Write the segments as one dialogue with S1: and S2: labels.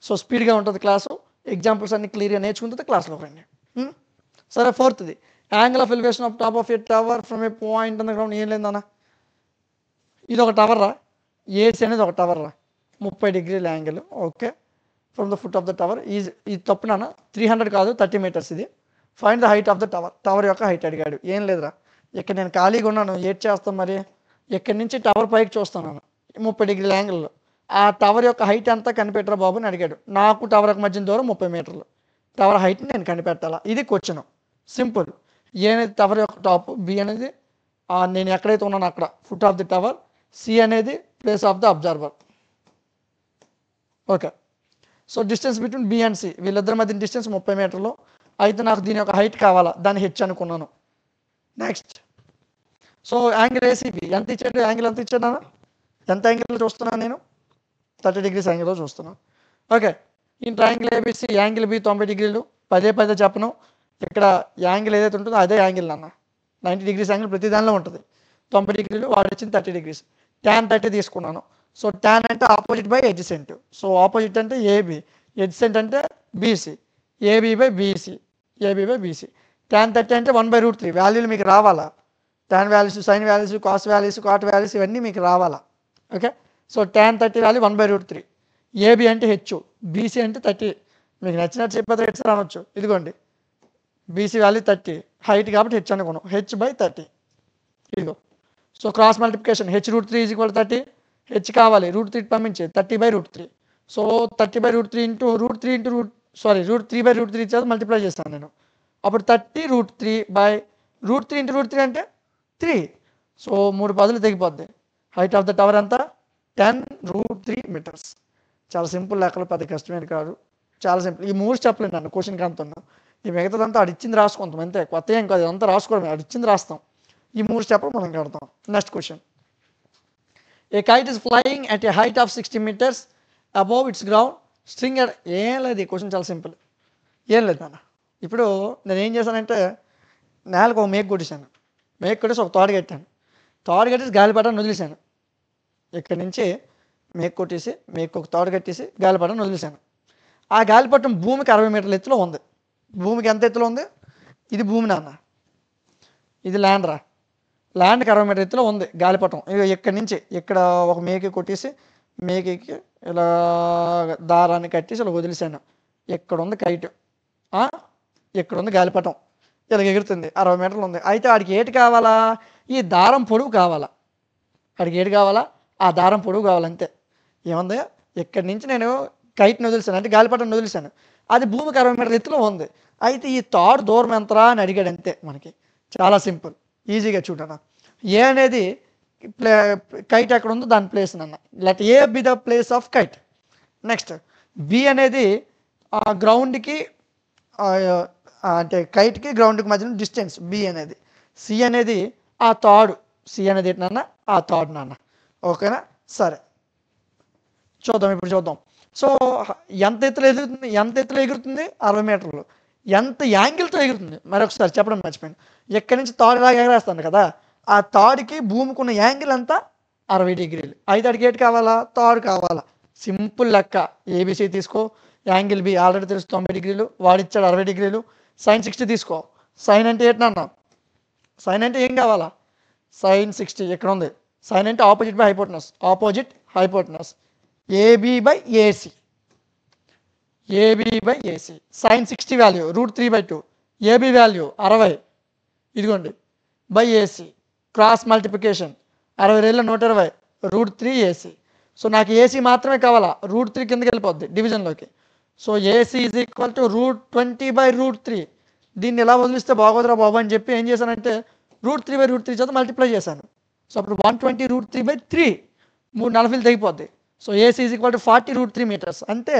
S1: So స్పీడ్గా ఉంటుంది class, examples అన్ని క్లియర్గా నేర్చుకుంటుంది క్లాస్లో రండి. సరే, ఫోర్త్ది angle of elevation of top of a tower from a point on the ground. ఏం లేదన్న, ఇది ఒక టవర్ రా, ఏసీ అనేది ఒక టవర్ రా, 30 డిగ్రీల angle. Okay, from the foot of the tower is, ఇది తప్పునా, 300 కాదు 30 మీటర్స్ ఇది. Find the height of the tower, tower యొక్క హైట్ అడిగాడు. ఏం లేదురా, ఇక్కడ నేను ఖాళీగా ఉన్నాను, ఏడ్ చేస్తాను మరి, ఇక్కడి నుంచి టవర్ పైకి చూస్తున్నాను 30 డిగ్రీల యాంగిల్లో, ఆ టవర్ యొక్క హైట్ ఎంత కనిపెట్టరా బాబు అని అడిగాడు. నాకు టవర్ యొక్క మధ్య దూరం 30 మీటర్లు, టవర్ హైట్ని నేను కనిపెట్టాలా, ఇది క్వశ్చన్. సింపుల్. ఏ అనేది టవర్ యొక్క టాప్, బి అనేది నేను ఎక్కడైతే ఉన్నానో అక్కడ foot of the tower, C అనేది place of the observer. Okay, so distance between B and C, వీళ్ళిద్దరి మధ్య డిస్టెన్స్ 30 మీటర్లు. అయితే నాకు దీని యొక్క హైట్ కావాలా, దాన్ని హెచ్ అనుకున్నాను. నెక్స్ట్, సో యాంగిల్ ఏసీబీ ఎంత ఇచ్చాడు, యాంగిల్ ఎంత ఇచ్చాడు అన్న, ఎంత యాంగిల్ చూస్తున్నాను నేను, 30 డిగ్రీస్ యాంగిల్లో చూస్తున్నాను. ఓకే, ఈ ట్రయాంగిల్ ఏబిసి, యాంగిల్ బి 90 డిగ్రీలు. పదే చెప్పను, ఇక్కడ యాంగిల్ ఏదైతే ఉంటుందో అదే యాంగిల్ అన్న, 90 డిగ్రీస్ యాంగిల్ ప్రతి దానిలో ఉంటుంది. 90 డిగ్రీలు, వాడు వచ్చింది 30 డిగ్రీస్. ట్యాన్ 30 తీసుకున్నాను. సో ట్యాన్ అంటే opposite by adjacent. So opposite అంటే ఏబి, ఎడ్జసెంట్ అంటే BC, AB by BC, AB by BC. Tan 30 అంటే 1/√3. వాల్యూలు మీకు రావాలా, tan values, sine values, cos values, cot values ఇవన్నీ మీకు రావాలా. Okay, so tan 30 value 1/√3. AB అంటే హెచ్, బీసీ అంటే 30. మీకు నచ్చినట్టు చెప్పేది హెచ్ అనొచ్చు. ఇదిగోండి, బీసీ వాల్యూ 30, హైట్ కాబట్టి హెచ్ అనుకున్నాం, హెచ్ బై 30. ఇదిగో, సో క్రాస్ మల్టిప్లికేషన్, హెచ్√3 ఈజ్ ఈక్వల్ 30, హెచ్ కావాలి, √3 పంపించే 30/√3. సో 30/√3 ఇంటూ √3 ఇంటూ √3/√3 ఇచ్చేది మల్టిప్లై చేస్తాను నేను. అప్పుడు 30√3 బై √3 ఇంటూ √3 అంటే 3. సో 3 పదులు తెగిపోద్ది. హైట్ ఆఫ్ ద టవర్ అంతా 10√3 మీటర్స్. చాలా సింపుల్ లెక్కలు, పెద్ద కష్టమేది కాదు, చాలా సింపుల్. ఈ 3 స్టెప్లు నన్ను క్వశ్చన్కి అంతున్నా, ఈ మిగతాదంతా అడిచ్చింది రాసుకుంటాం అంతే, కొత్త ఏం కాదు, అంతా రాసుకోవడమే, అడిచ్చింది రాస్తాం. ఈ 3 స్టెప్లు మనం కడతాం. Next question, A kite is flying at a height of 60 meters above it's ground string. ఏం లేదు, ఈ క్వశ్చన్ చాలా సింపుల్. ఏం లేదు నాన్న, ఇప్పుడు నేను ఏం చేశానంటే నేలకు ఒక మేక్ కొట్టేశాను, మేక్ కొట్టేసి ఒక తాడు కట్టాను, తాడు కట్టేసి గాలిపటాన్ని వదిలేశాను. ఇక్కడి నుంచి మేక్ కొట్టేసి మేక్ ఒక తాడు కట్టేసి గాలిపటాన్ని వదిలేశాను. ఆ గాలిపటం భూమికి 60 మీటర్ల ఎత్తులో ఉంది. భూమికి ఎంత ఎత్తులో ఉంది, ఇది భూమి నాన్న, ఇది ల్యాండ్ రా, ల్యాండ్కి 60 మీటర్ ఎత్తులో ఉంది గాలిపటం. ఇక్కడి నుంచి ఇక్కడ ఒక మేకి కొట్టేసి మేకకి ఇలా దారాన్ని కట్టేసి ఇలా వదిలేశాను. ఇక్కడ ఉంది కైట్, ఇక్కడ ఉంది గాలిపటం, ఇలా ఎగురుతుంది, 60 మీటర్లు ఉంది. అయితే ఆడికి ఏటి కావాలా, ఈ దారం పొడవు కావాలా, ఆడికి ఏటి కావాలా, ఆ దారం పొడవు కావాలంతే. ఏముంది, ఇక్కడి నుంచి నేను కైట్ని వదిలేశాను, అంటే గాలిపటం వదిలేశాను, అది భూమికి 60 మీటర్ల ఎత్తులో ఉంది. అయితే ఈ తాడు దూరం ఎంతరా అని అడిగాడు అంతే. మనకి చాలా సింపుల్, ఈజీగా చూడనా. ఏ అనేది కైట్ ఎక్కడ ఉందో దాని ప్లేస్ అన్న, let A B the place of kite. Next, B అనేది గ్రౌండ్కి అంటే కైట్కి గ్రౌండ్కి మధ్యన డిస్టెన్స్ బి అనేది. సి అనేది ఆ తాడు, సి అనేది ఏంటన్న, ఆ తాడు నాన్న. ఓకేనా, సరే చూద్దాం, ఇప్పుడు చూద్దాం. సో ఎంత ఎత్తులో ఎగురుతుంది, 60 మీటర్లు. ఎంత యాంగిల్తో ఎగురుతుంది మరొకసారి చెప్పడం మర్చిపోయాను. ఎక్కడి నుంచి తాడు ఇలాగ ఎగరేస్తాను కదా, ఆ తాడుకి భూమికి ఉన్న యాంగిల్ అంతా 60 డిగ్రీలు. అయితే అడిగి ఏంటి కావాలా, తాడు కావాలా. సింపుల్ లెక్క, ఏబిసి తీసుకో, యాంగిల్ బి ఆల్రెడీ తెలుసు 90 డిగ్రీలు, వాడిచ్చాడు 60 డిగ్రీలు. సైన్ 60 తీసుకో, సైన్ అంటే ఏంటన్నా, సైన్ అంటే ఏం కావాలా, సైన్ 60 ఇక్కడ ఉంది. సైన్ అంటే opposite by hypotenuse, opposite hypotenuse, AB by AC, AB by AC. Sine 60 value √3/2, AB value 60, ఇదిగోండి by AC. Cross multiplication 60 120, √3 AC. So నాకు ఏసీ మాత్రమే కావాలా, √3 కిందకి వెళ్ళిపోద్ది డివిజన్లోకి. So AC is equal to √20/√3. దీన్ని ఎలా వదిలిస్తే బాగోదురా బాబు అని చెప్పి ఏం చేశానంటే √3/√3 చేత మల్టిప్లై చేశాను. సో అప్పుడు 120√3/3, 340 తెగిపోద్ది. So AC is equal to 40√3 metres. అంతే,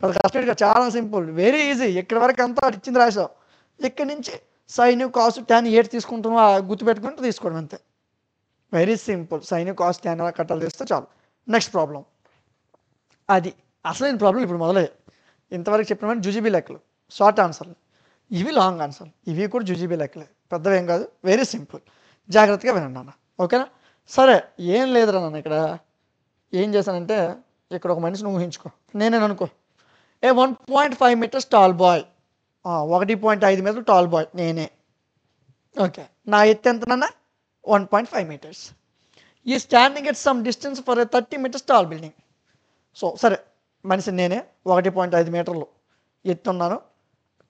S1: అది కరెక్ట్గా చాలా సింపుల్, వెరీ ఈజీ. ఇక్కడ వరకు అంతా ఇచ్చింది రాసావు, ఇక్కడి నుంచి సైన్ కాస్ ట్యాన్ ఏటి తీసుకుంటున్నావు గుర్తుపెట్టుకుంటూ తీసుకోవడం అంతే, very simple. Sine cos tan అలా కట్టాలు తీస్తే చాలు. నెక్స్ట్ ప్రాబ్లం, అది అసలైన ప్రాబ్లం ఇప్పుడు మొదలయ్యాయి. ఇంతవరకు చెప్పిన జుజీబీ లెక్కలు, షార్ట్ ఆన్సర్లు, ఇవి లాంగ్ ఆన్సర్లు, ఇవి కూడా జుజీబీ లెక్కలే, పెద్దవేం కాదు, వెరీ సింపుల్. జాగ్రత్తగా వినండి అన్న, ఓకేనా. సరే, ఏం లేదురా నాన్న, ఇక్కడ ఏం చేశానంటే ఇక్కడ ఒక మనిషిని ఊహించుకో, నేనే అనుకో, ఏ 1.5 మీటర్స్ టాల్ బాయ్, 1.5 మీటర్లు టాల్ బాయ్ నేనే. ఓకే, నా ఎత్తు ఎంతనన్నా 1.5 మీటర్స్. ఈ standing at some distance for a 30 metres tall building. So సరే, మనిషి నేనే 1.5 మీటర్లు ఎత్తున్నాను,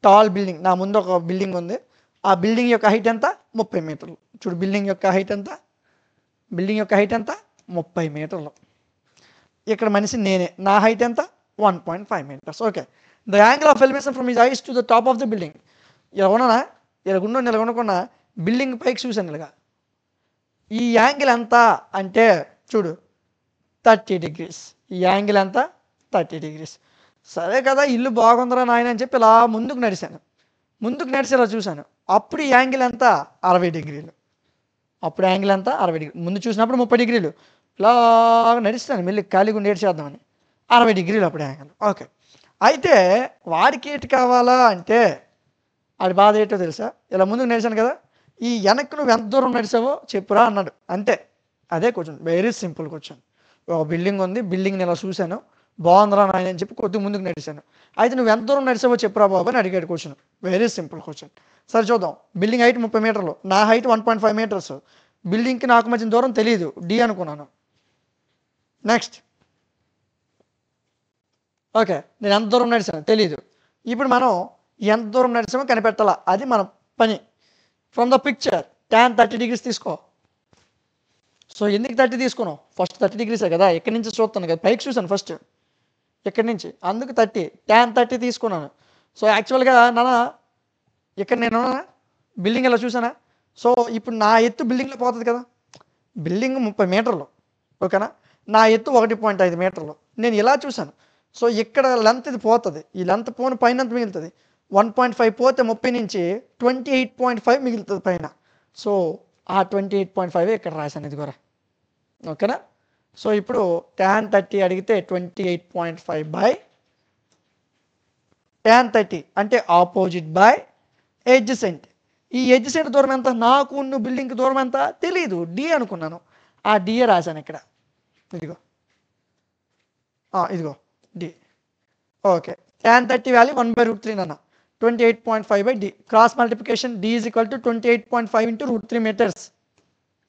S1: టాల్ బిల్డింగ్ నా ముందు ఒక బిల్డింగ్ ఉంది, ఆ బిల్డింగ్ యొక్క హైట్ ఎంత 30 మీటర్లు. చూడు బిల్డింగ్ యొక్క హైట్ ఎంత, బిల్డింగ్ యొక్క హైట్ ఎంత 30 మీటర్లు. ఇక్కడ మనిషి నేనే, నా హైట్ ఎంత 1.5 metres. Okay, the angle of elevation from his eyes to the top of the building. ఇలా ఉండనా, ఇలా నిలగొనకుండా బిల్డింగ్ పైకి చూసాను ఇలాగా, ఈ యాంగిల్ ఎంత అంటే చూడు 30 degrees. ఈ యాంగిల్ ఎంత 30 degrees. సరే కదా, ఇల్లు బాగుందిరా నాయన అని చెప్పి ఇలా ముందుకు నడిచాను, ముందుకు నడిచి ఇలా చూశాను, అప్పుడు ఈ యాంగిల్ ఎంత 60 degrees. అప్పుడు యాంగిల్ ఎంత 60 degrees. ముందు చూసినప్పుడు 30 degrees, ఇలా నడుస్తాను మళ్ళీ ఖాళీగా ఉండేటి చేద్దామని 60 degrees అప్పుడు యాంగిల్. ఓకే, అయితే వాడికి ఏంటి కావాలా అంటే, వాడి బాధ ఏంటో తెలుసా, ఇలా ముందుకు నడిచాను కదా, ఈ వెనక్కి నువ్వు ఎంత దూరం నడిచావో చెప్పురా అన్నాడు. అంతే, అదే క్వశ్చన్, వెరీ సింపుల్ క్వశ్చన్. ఒక బిల్డింగ్ ఉంది, బిల్డింగ్ని ఇలా చూశాను, బాగుందిరా నాయన అని చెప్పి కొద్దిగా ముందుకు నడిచాను, అయితే నువ్వు ఎంత దూరం నడిచావో చెప్పురా బాబు అని అడిగాడు క్వశ్చన్. Very simple question. సరే చూద్దాం, బిల్డింగ్ హైట్ 30 మీటర్లు, నా హైట్ 1.5 మీటర్స్, బిల్డింగ్కి నాకు మధ్య దూరం తెలియదు, డి అనుకున్నాను. నెక్స్ట్, ఓకే, నేను ఎంత దూరం నడిచాను తెలియదు, ఇప్పుడు మనం ఎంత దూరం నడిచామో కనిపెట్టాలా, అది మన పని. From the picture tan 30 degrees తీసుకో. సో ఎందుకు 30 తీసుకున్నావు, ఫస్ట్ 30 degrees కదా, ఎక్కడి నుంచి చూస్తాను కదా, పైకి చూసాను ఫస్ట్ ఎక్కడి నుంచి, అందుకు 30 tan 30 తీసుకున్నాను. సో యాక్చువల్గా నాన్న ఇక్కడ నేను బిల్డింగ్ ఇలా చూసానా, సో ఇప్పుడు నా ఎత్తు బిల్డింగ్లో పోతుంది కదా, బిల్డింగ్ 30 మీటర్లు ఓకేనా, నా ఎత్తు 1.5 మీటర్లు, నేను ఇలా చూశాను. సో ఇక్కడ లెంత్ ఇది పోతుంది, ఈ లెంత్ పోను పైన ఎంత మిగులుతుంది 1.5 పోతే 30 నుంచి 28.5 మిగులుతుంది పైన. సో ఆ 28.5 ఇక్కడ రాశాను, ఇది కూడా ఓకేనా. సో ఇప్పుడు tan 30 అడిగితే 28.5 బై tan 30 అంటే ఆపోజిట్ బై ఎడ్జసెంట్. ఈ ఎడ్జసెంట్ దూరం ఎంత, నాకు ఉన్న బిల్డింగ్కి దూరం ఎంత తెలీదు, డి అనుకున్నాను, ఆ డిఏ రాశాను ఇక్కడ, ఇదిగో ఇదిగో డి. ఓకే, tan 30 వాల్యూ 1/√3 అన్న 28.5 by D. Cross multiplication D is equal to 28.5 into √3 metres.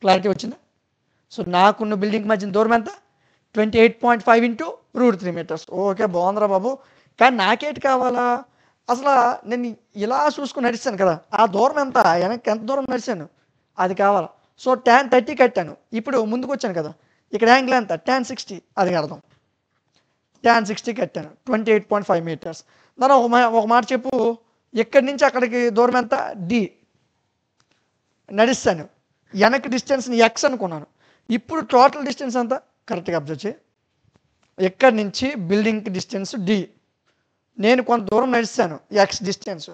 S1: Clarity వచ్చిందా. సో నాకున్న బిల్డింగ్ మధ్య దూరం ఎంత 28.5 ఇంటూ √3 మీటర్స్. ఓకే, బాగుందిరా బాబు, కానీ నాకేంటి కావాలా, అసలు నేను ఇలా చూసుకుని నడిచాను కదా, ఆ దూరం ఎంత, వెనక్కి ఎంత దూరం నడిచాను అది కావాలా. సో tan 30 కట్టాను, ఇప్పుడు ముందుకు వచ్చాను కదా, ఇక్కడ యాంగిల్ ఎంత tan 60, అది కడదాం. tan 60 కట్టాను 28.5 మీటర్స్. దాని ఒక మాట చెప్పు, ఇక్కడి నుంచి అక్కడికి దూరం ఎంత డి, నడిస్తాను, వెనక్కి డిస్టెన్స్ని ఎక్స్ అనుకున్నాను. ఇప్పుడు టోటల్ డిస్టెన్స్ ఎంత కరెక్ట్గా అబ్జర్వ్ చేయి, ఎక్కడి నుంచి బిల్డింగ్కి డిస్టెన్స్ డి, నేను కొంత దూరం నడిస్తాను ఎక్స్ డిస్టెన్స్.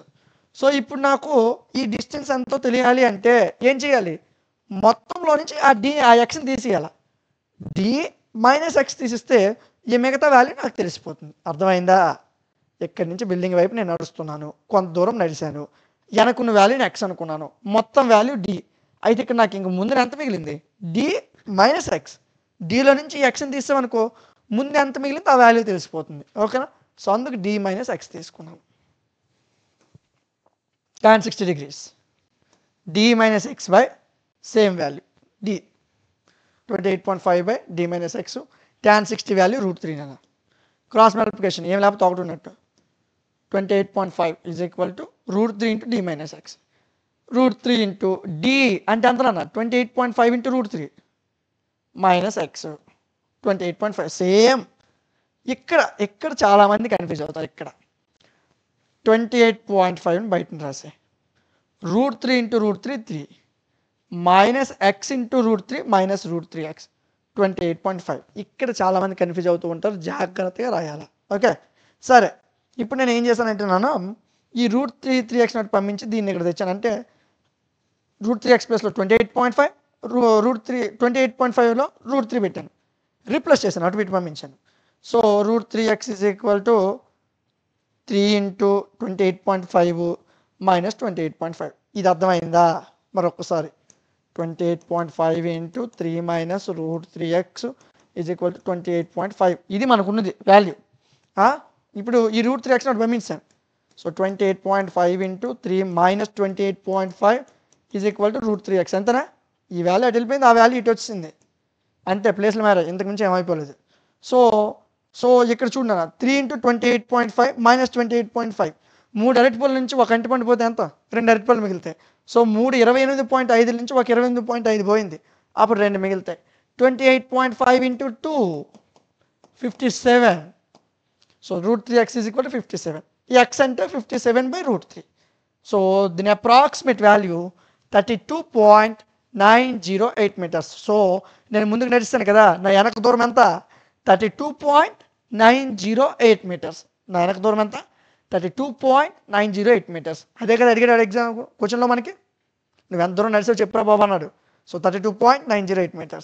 S1: సో ఇప్పుడు నాకు ఈ డిస్టెన్స్ ఎంతో తెలియాలి అంటే ఏం చేయాలి, మొత్తంలో నుంచి ఆ ఎక్స్ని తీసేయాలి, డి మైనస్ ఎక్స్ తీసిస్తే ఈ మిగతా వాల్యూ నాకు తెలిసిపోతుంది. అర్థమైందా, ఇక్కడి నుంచి బిల్డింగ్ వైపు నేను నడుస్తున్నాను, కొంత దూరం నడిచాను, వెనకున్న వాల్యూని ఎక్స్ అనుకున్నాను, మొత్తం వాల్యూ డి. అయితే ఇక్కడ నాకు ఇంక ముందు ఎంత మిగిలింది డి మైనస్ ఎక్స్, డిలో నుంచి ఎక్స్ని తీసామనుకో ముందు ఎంత మిగిలింది ఆ వాల్యూ తెలిసిపోతుంది. ఓకేనా. సో అందుకు డి మైనస్ ఎక్స్ తీసుకున్నాను. tan 60 degrees D minus X by same value D 28.5 by D minus X, tan 60 value √3 అన్న. క్రాస్ మల్టిప్లికేషన్ ఏం లేకపోతే ఒకటి ఉన్నట్టు, 28.5 is equal to √3 into D minus X, √3 into D అంటే ఎంత అన్న 28.5 ఇంటూ √3 మైనస్ ఎక్స్ 28.5. సేమ్ ఇక్కడ చాలామంది కన్ఫ్యూజ్ అవుతారు. ఇక్కడ 28.5 బయట రాసే, √3 into √3 3 minus X into √3 minus √3x 28.5. ఇక్కడ చాలామంది కన్ఫ్యూజ్ అవుతూ ఉంటారు, జాగ్రత్తగా రాయాలి. ఓకే సరే, ఇప్పుడు నేను ఏం చేశానంటే నాన్న ఈ √3 3x నాటి పంపించి దీన్ని ఇక్కడ తెచ్చాను, అంటే √3x ప్లస్లో 28.5 28.5లో √3 పెట్టాను, రీప్లేస్ చేశాను, అటు ఇటు పంపించాను. So √3x is equal to 3 into 28.5 minus 28.5. ఇది అర్థమైందా మరొకసారి, 28.5 into 3 minus √3x is equal to 28.5. ఇది మనకున్నది వాల్యూ. ఇప్పుడు ఈ √3x నాట్ పంపించాను. So 28.5 into 3 minus 28.5 is equal to √3x. ఎంతనా? ఈ వాల్యూ అటు వెళ్ళిపోయింది, ఆ వాల్యూ ఇటు వచ్చింది అంతే, ప్లేస్లు మ్యారేజ్, ఇంతకు మించి ఏమైపోలేదు. సో సో ఇక్కడ చూడండి 3 ఇంటూ 28.5 మైనస్ 28.5, 3 అరటిపళ్ళు నుంచి ఒక అంటిపండు పోతే ఎంత? 2 అరటిపళ్ళు మిగులుతాయి. సో 3 28.5 నుంచి ఒక 28.5 పోయింది, అప్పుడు 2 మిగులుతాయి. 28.5 into 2 57. So √3x is equal to 57. ఈ x అంటే 57/√3. సో దీని అప్రాక్సిమేట్ వాల్యూ 32.908 మీటర్స్. సో నేను ముందుకు నడుస్తాను కదా, నా వెనక దూరం ఎంత? 32.908 మీటర్స్. నా వెనక దూరం ఎంత? 32.908 మీటర్స్. అదే కదా అడిగాడు ఎగ్జామ్ క్వశ్చన్లో మనకి, నువ్వు ఎంత దూరం నడిచావు చెప్పురా బాబు అన్నాడు. So 32.908 metres.